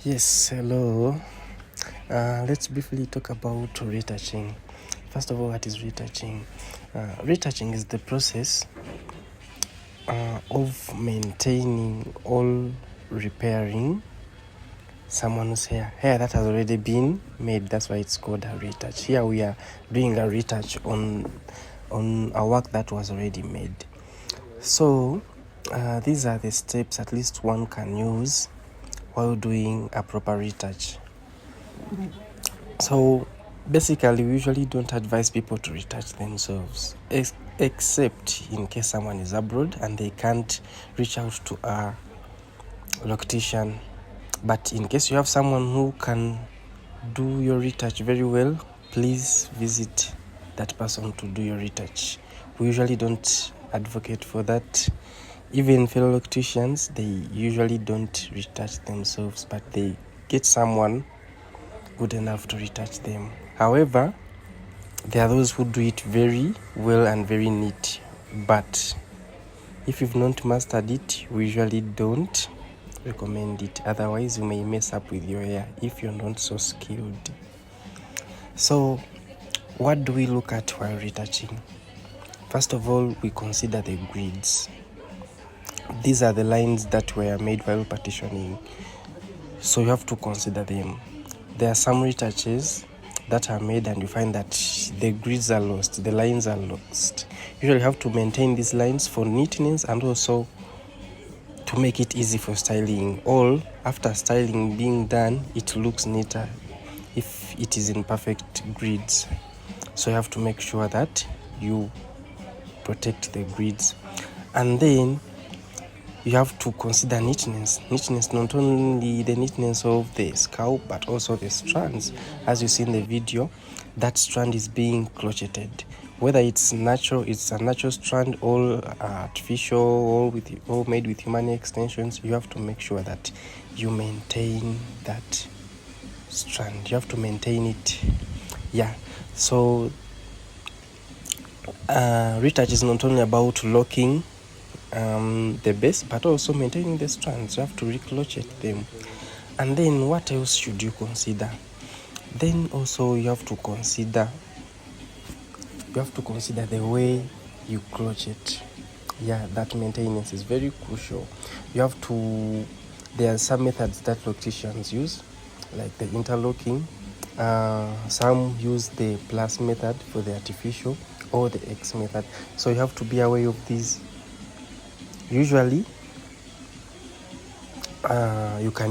Yes, hello. Let's briefly talk about retouching. First of all, what is retouching? Retouching is the process of maintaining or repairing someone's hair that has already been made. That's why it's called a retouch. Here we are doing a retouch on a work that was already made. So these are the steps at least one can use while doing a proper retouch. So basically, we usually don't advise people to retouch themselves, except in case someone is abroad and they can't reach out to a loctician. But in case you have someone who can do your retouch very well, please visit that person to do your retouch. We usually don't advocate for that. Even fellow locticians, they usually don't retouch themselves, but they get someone good enough to retouch them. However, there are those who do it very well and very neat, but if you've not mastered it, we usually don't recommend it. Otherwise, you may mess up with your hair if you're not so skilled. So what do we look at while retouching? First of all, we consider the grids. These are the lines that were made while partitioning, so you have to consider them. There are some retouches that are made and you find that the grids are lost, the lines are lost. Usually you have to maintain these lines for neatness and also to make it easy for styling. All after styling being done, it looks neater if it is in perfect grids. So you have to make sure that you protect the grids. And then you have to consider neatness, not only the neatness of the scalp but also the strands. As you see in the video, that strand is being crocheted, whether it's a natural strand or artificial or made with human extensions. You have to make sure that you maintain that strand, you have to maintain it. So retouch is not only about locking the base but also maintaining the strands. You have to recrochet them. And then what else should you consider? Then also you have to consider the way you crochet. That maintenance is very crucial. There are some methods that locticians use, like the interlocking. Some use the plus method for the artificial or the X method, so you have to be aware of these. Usually you can